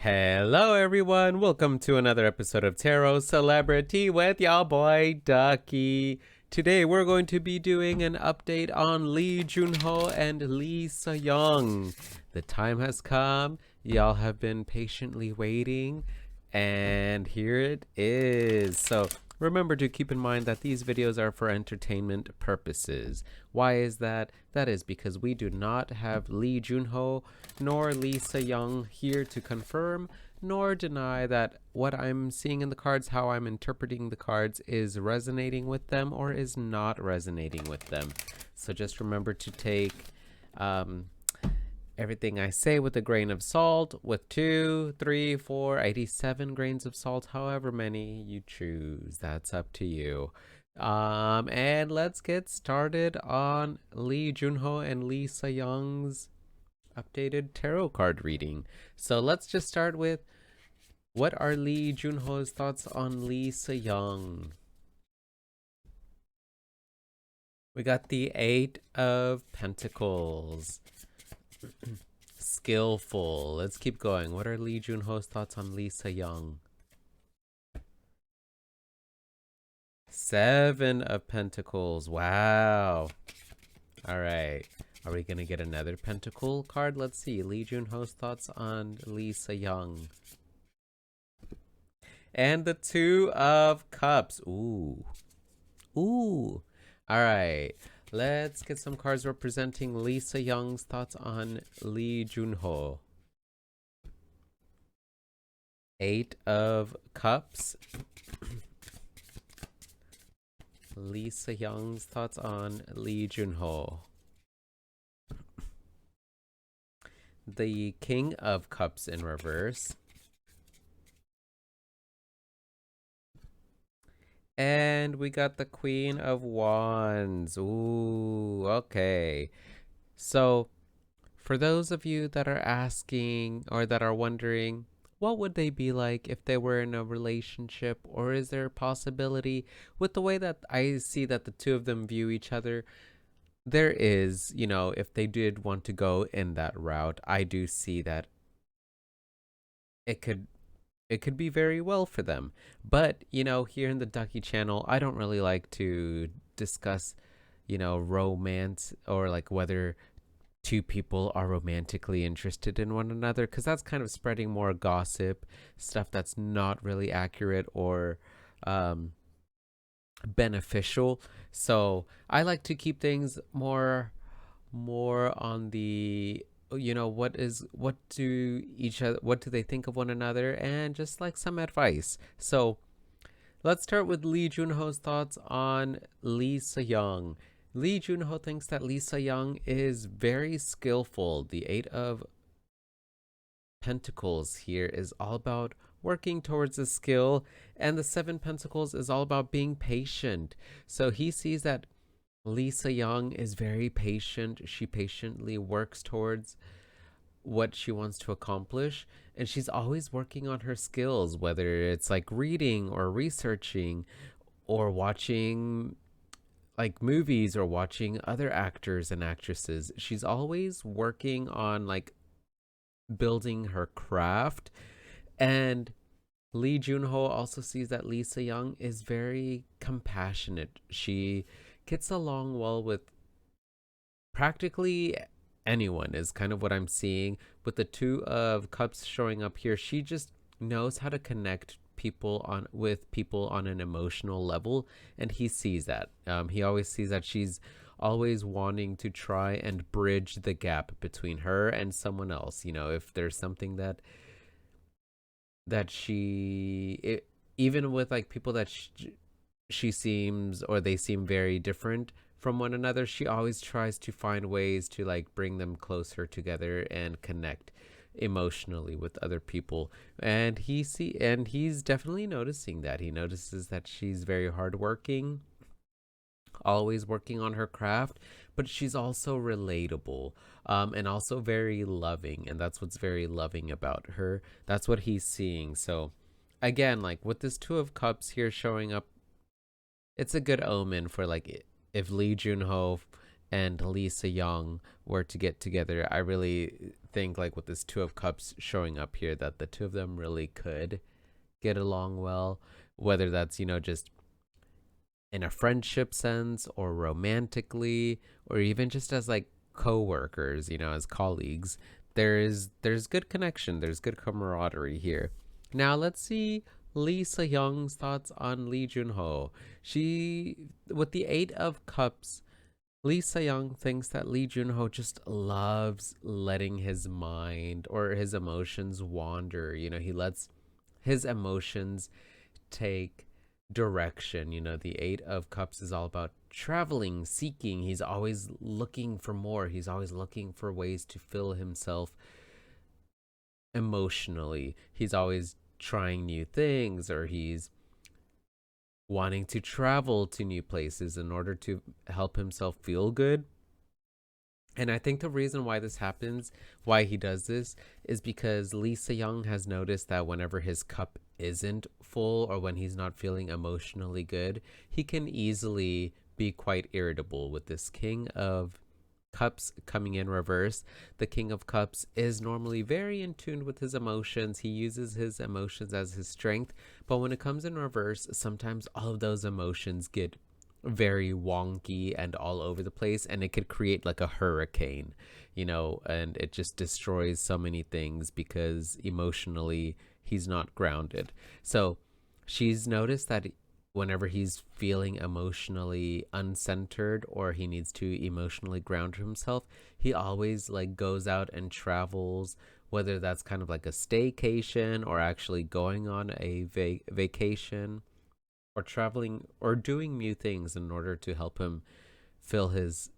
Hello, everyone. Welcome to another episode of Tarot Celebrity with y'all boy Ducky. Today, we're going to be doing an update on Lee Junho and Lee Se-young. The time has come. Y'all have been patiently waiting, and here it is. So, remember to keep in mind that these videos are for entertainment purposes. Why is that? That is because we do not have Lee Junho nor Lee Se-young here to confirm nor deny that what I'm seeing in the cards, how I'm interpreting the cards, is resonating with them or is not resonating with them. So just remember to take everything I say with a grain of salt, with 2, 3, 4, 87 grains of salt, however many you choose. That's up to you. And let's get started on Lee Junho and Lee Se-young's updated tarot card reading. So let's just start with, what are Lee Junho's thoughts on Lee Se-young? We got the 8 of Pentacles. Skillful. Let's keep going. What are Lee Junho's thoughts on Lee Se-young? 7 of Pentacles. Wow. All right. Are we going to get another Pentacle card? Let's see. Lee Junho's thoughts on Lee Se-young. And the 2 of Cups. Ooh. Ooh. All right. Let's get some cards representing Lee Se-young's thoughts on Lee Junho. 8 of Cups. Lee Se-young's thoughts on Lee Junho. The King of Cups in reverse. And we got the Queen of Wands. Ooh, okay. So, for those of you that are asking or that are wondering, what would they be like if they were in a relationship? Or is there a possibility, with the way that I see that the two of them view each other, there is, if they did want to go in that route, I do see that it could be very well for them. But, here in the Ducky channel, I don't really like to discuss, romance or like whether two people are romantically interested in one another, because that's kind of spreading more gossip, stuff that's not really accurate or beneficial. So I like to keep things more on the, what do they think of one another, and just like some advice. So let's start with Lee Junho's thoughts on Lee Se-young. Lee Junho thinks that Lee Se-young is very skillful. The 8 of Pentacles here is all about working towards a skill, and the 7 Pentacles is all about being patient. So he sees that Lee Se-young is very patient. She patiently works towards what she wants to accomplish, and she's always working on her skills, whether it's like reading or researching or watching like movies or watching other actors and actresses. She's always working on like building her craft. And Lee Junho also sees that Lee Se-young is very compassionate. She gets along well with practically anyone, is kind of what I'm seeing. With the 2 of Cups showing up here, she just knows how to connect with people on an emotional level, and he sees that. He always sees that she's always wanting to try and bridge the gap between her and someone else. If there's something that even with like people that she seems, or they seem very different from one another, she always tries to find ways to like bring them closer together and connect emotionally with other people. And he's definitely noticing that. He notices that she's very hardworking, always working on her craft, but she's also relatable, and also very loving, and that's what's very loving about her. That's what he's seeing. So again, like with this 2 of Cups here showing up, it's a good omen for like if Lee Junho and Lee Se-young were to get together. I really think, like with this Two of Cups showing up here, that the two of them really could get along well, whether that's, just in a friendship sense or romantically or even just as like co-workers, as colleagues. There's good connection, there's good camaraderie here. Now let's see Lee Se-young's thoughts on Lee Junho. She, with the 8 of Cups, Lee Se-young thinks that Lee Junho just loves letting his mind or his emotions wander. He lets his emotions take direction. The 8 of Cups is all about traveling, seeking. He's always looking for more. He's always looking for ways to fill himself emotionally. He's always trying new things, or he's wanting to travel to new places in order to help himself feel good. And I think the reason why this happens, why he does this, is because Lee Se-young has noticed that whenever his cup isn't full or when he's not feeling emotionally good, he can easily be quite irritable. With this King of Cups coming in reverse, the King of Cups is normally very in tune with his emotions. He uses his emotions as his strength, but when it comes in reverse, sometimes all of those emotions get very wonky and all over the place, and it could create like a hurricane, and it just destroys so many things because emotionally he's not grounded. So she's noticed that whenever he's feeling emotionally uncentered or he needs to emotionally ground himself, he always like goes out and travels, whether that's kind of like a staycation or actually going on a vacation or traveling or doing new things in order to help him fill his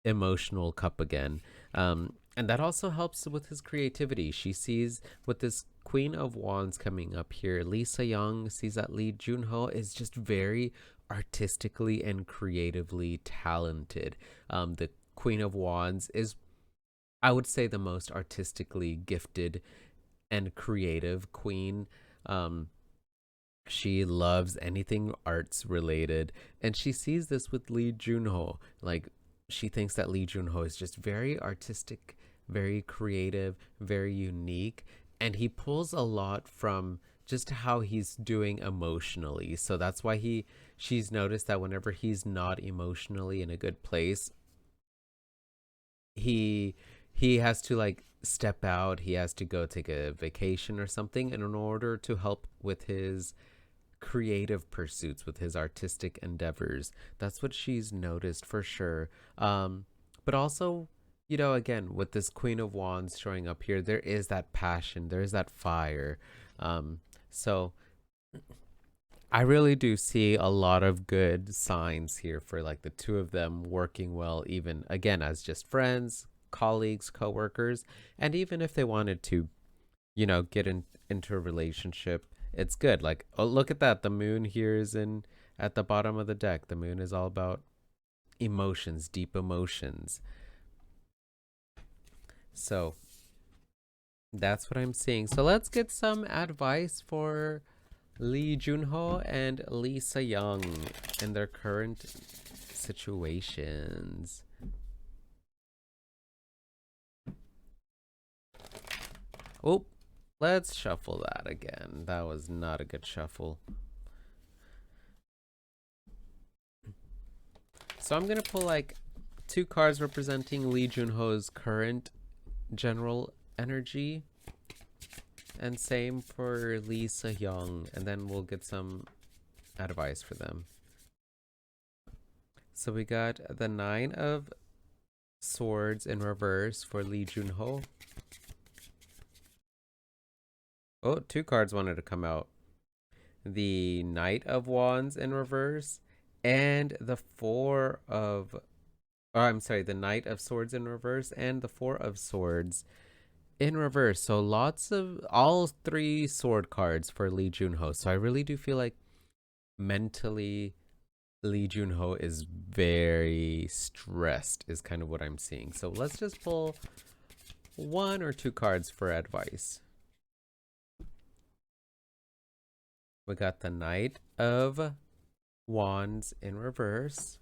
emotional cup again. And that also helps with his creativity. She sees with this Queen of Wands coming up here, Lee Se-young sees that Lee Junho is just very artistically and creatively talented. The Queen of Wands is, I would say, the most artistically gifted and creative queen. She loves anything arts related, and she sees this with Lee Junho. Like, she thinks that Lee Junho is just very artistic, very creative, very unique, and he pulls a lot from just how he's doing emotionally. So that's why she's noticed that whenever he's not emotionally in a good place, he he has to like step out, he has to go take a vacation or something in order to help with his creative pursuits, with his artistic endeavors. That's what she's noticed for sure. But also, again, with this Queen of Wands showing up here, there is that passion, there is that fire. So I really do see a lot of good signs here for like the two of them working well, even again as just friends, colleagues, co-workers, and even if they wanted to, get into a relationship, it's good. Like, oh, look at that. The moon here is in at the bottom of the deck. The moon is all about emotions, deep emotions. So that's what I'm seeing. So let's get some advice for Lee Junho and Lee Se-young in their current situations. Oh, let's shuffle that again. That was not a good shuffle. So I'm going to pull like 2 cards representing Lee Junho's current general energy. And same for Lee Se-young. And then we'll get some advice for them. So we got the 9 of Swords in reverse for Lee Junho. Oh, 2 cards wanted to come out. The Knight of Wands in reverse and the the Knight of Swords in reverse and the 4 of Swords in reverse. So lots of all 3 sword cards for Lee Junho. So I really do feel like mentally Lee Junho is very stressed is kind of what I'm seeing. So let's just pull 1 or 2 cards for advice. We got the Knight of Wands in reverse.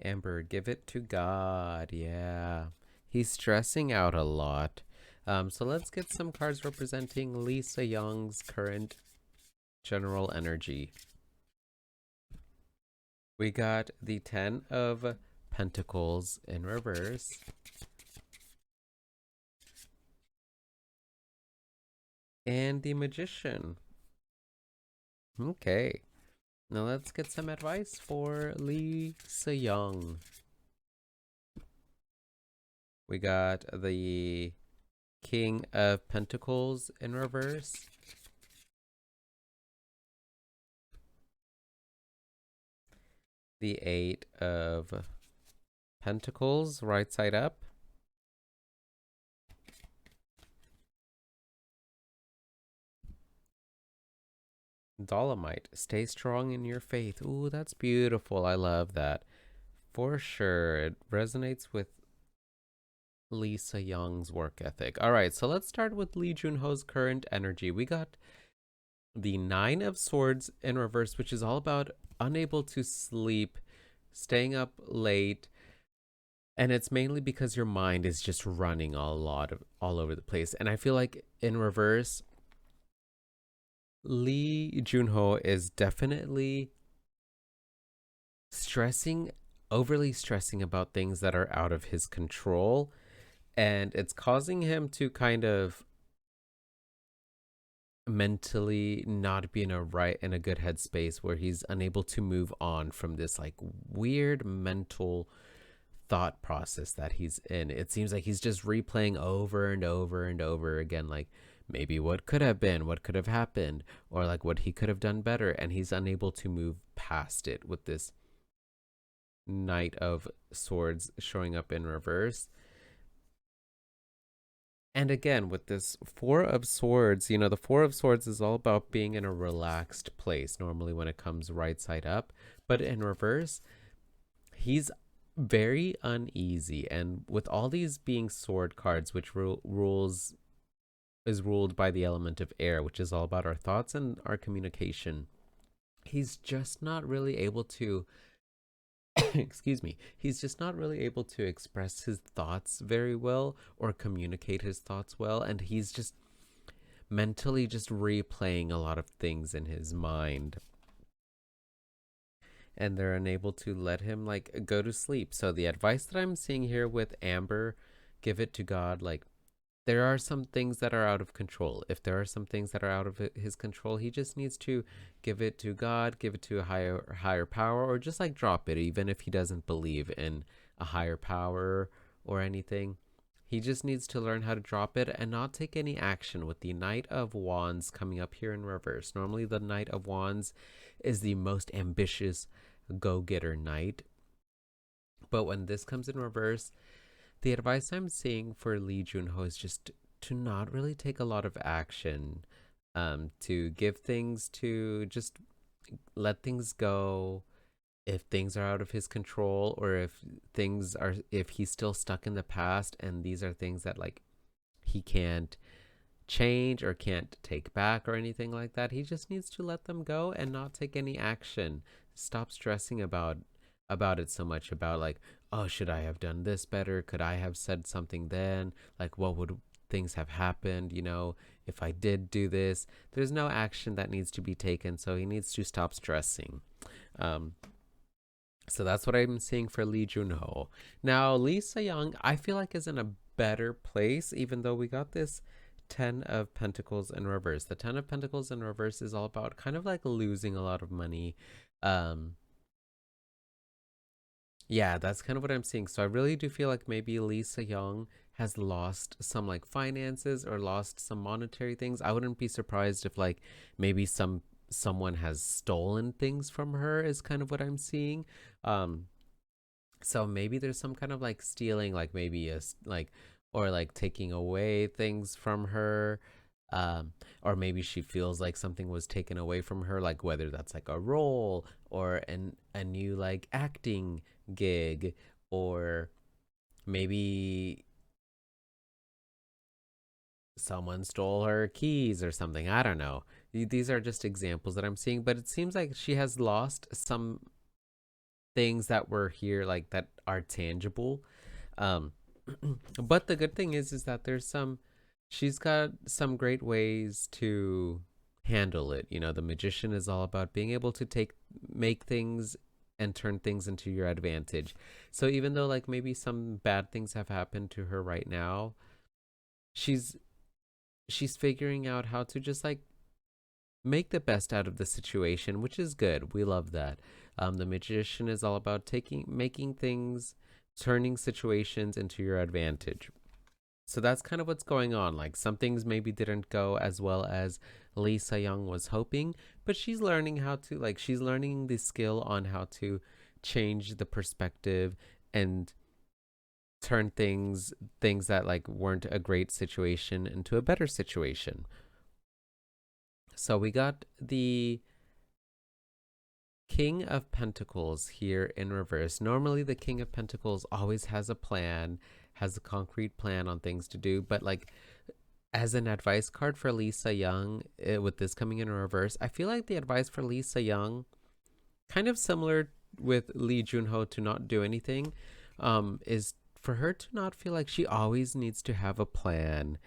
Amber, give it to God. Yeah. He's stressing out a lot. So let's get some cards representing Lisa Young's current general energy. We got the Ten of Pentacles in reverse. And the Magician. Okay. Now let's get some advice for Lisa Young. We got the King of Pentacles in reverse. The Eight of Pentacles, right side up. Dolomite, stay strong in your faith. Ooh, that's beautiful. I love that. For sure. It resonates with Lisa Young's work ethic. All right, so let's start with Lee Junho's current energy. We got the Nine of Swords in reverse, which is all about unable to sleep, staying up late, and it's mainly because your mind is just running all over the place. And I feel like in reverse, Lee Junho is definitely overly stressing about things that are out of his control, and it's causing him to kind of mentally not be in a good headspace where he's unable to move on from this like weird mental thought process that he's in. It seems like he's just replaying over and over and over again, like maybe what could have been, what could have happened, or like what he could have done better, and he's unable to move past it with this Knight of Swords showing up in reverse. And again, with this Four of Swords, the Four of Swords is all about being in a relaxed place, normally when it comes right side up. But in reverse, he's very uneasy. And with all these being sword cards, which is ruled by the element of air, which is all about our thoughts and our communication, he's just not really able to excuse me, he's just not really able to express his thoughts very well or communicate his thoughts well, and he's just mentally just replaying a lot of things in his mind, and they're unable to let him like go to sleep. So the advice that I'm seeing here with Amber, give it to God. Like, there are some things that are out of control. If there are some things that are out of his control, he just needs to give it to God, give it to a higher power, or just like drop it, even if he doesn't believe in a higher power or anything. He just needs to learn how to drop it and not take any action. With the Knight of Wands coming up here in reverse, normally the Knight of Wands is the most ambitious go-getter knight, but when this comes in reverse, the advice I'm seeing for Lee Junho is just to not really take a lot of action, to give things to just let things go. If things are out of his control, or if he's still stuck in the past and these are things that like he can't change or can't take back or anything like that, he just needs to let them go and not take any action. Stop stressing about it so much, about like, oh, should I have done this better? Could I have said something then? Like, what would things have happened, if I did do this? There's no action that needs to be taken, so he needs to stop stressing. So that's what I'm seeing for Lee Junho. Now, Lisa Young, I feel like is in a better place, even though we got this Ten of Pentacles in reverse. The Ten of Pentacles in reverse is all about kind of like losing a lot of money. Yeah, that's kind of what I'm seeing. So I really do feel like maybe Lisa Young has lost some like finances or lost some monetary things. I wouldn't be surprised if like maybe someone has stolen things from her, is kind of what I'm seeing. Um so maybe there's some kind of like stealing, like maybe like, or like taking away things from her. Or maybe she feels like something was taken away from her, like whether that's like a role or a new like acting gig, or maybe someone stole her keys or something. I don't know. These are just examples that I'm seeing, but it seems like she has lost some things that were here, like that are tangible. Um, but the good thing is that she's got some great ways to handle it. You know, the magician is all about being able to make things and turn things into your advantage. So even though like maybe some bad things have happened to her right now, she's she's figuring out how to just like make the best out of the situation, which is good. We love that. The magician is all about making things, turning situations into your advantage. So that's kind of what's going on. Like some things maybe didn't go as well as Lisa Young was hoping, but she's learning how to she's learning the skill on how to change the perspective and turn things that like weren't a great situation into a better situation. So we got the King of Pentacles here in reverse. Normally the King of Pentacles always has a plan, has a concrete plan on things to do, but like as an advice card for Lisa Young, with this coming in reverse, I feel like the advice for Lisa Young, kind of similar with Lee Junho to not do anything, is for her to not feel like she always needs to have a plan.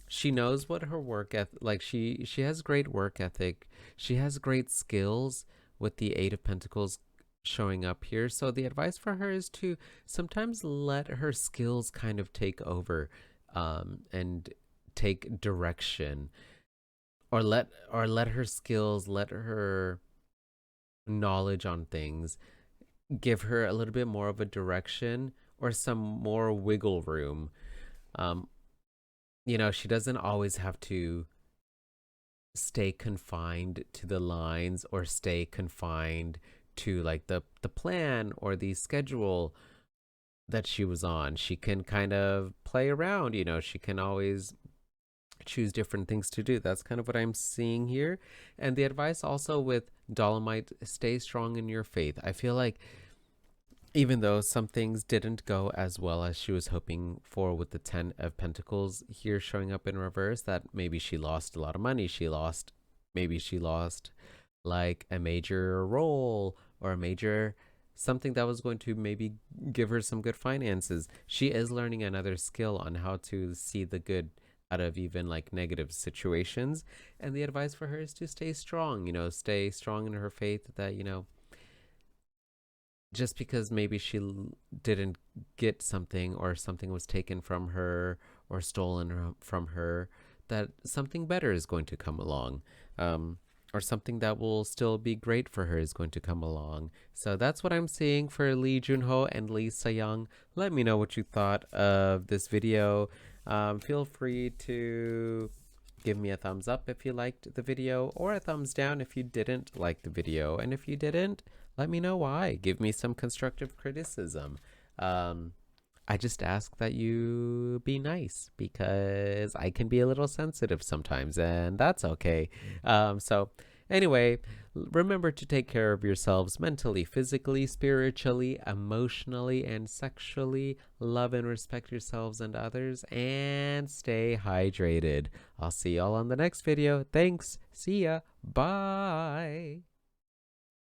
She knows what her work ethic, like she has great work ethic. She has great skills with the Eight of Pentacles showing up here. So the advice for her is to sometimes let her skills kind of take over, and take direction, or let her skills, let her knowledge on things give her a little bit more of a direction or some more wiggle room. Um, you know, she doesn't always have to stay confined to the lines or stay confined to like the plan or the schedule that she was on. She can kind of play around, you know, she can always choose different things to do. That's kind of what I'm seeing here. And the advice also with Dolomite, stay strong in your faith. I feel like even though some things didn't go as well as she was hoping for with the 10 of Pentacles here showing up in reverse, that maybe she lost a lot of money. Maybe she lost like a major role or a major something that was going to maybe give her some good finances. She is learning another skill on how to see the good out of even like negative situations. And the advice for her is to stay strong, you know, stay strong in her faith that, you know, just because maybe she didn't get something or something was taken from her or stolen from her, that something better is going to come along, or something that will still be great for her is going to come along. So that's what I'm seeing for Lee Junho and Lisa Young. Let me know what you thought of this video. Feel free to give me a thumbs up if you liked the video, or a thumbs down if you didn't like the video. And if you didn't, let me know why. Give me some constructive criticism. I just ask that you be nice, because I can be a little sensitive sometimes, and that's okay. So anyway, remember to take care of yourselves mentally, physically, spiritually, emotionally, and sexually. Love and respect yourselves and others, and stay hydrated. I'll see y'all on the next video. Thanks. See ya. Bye.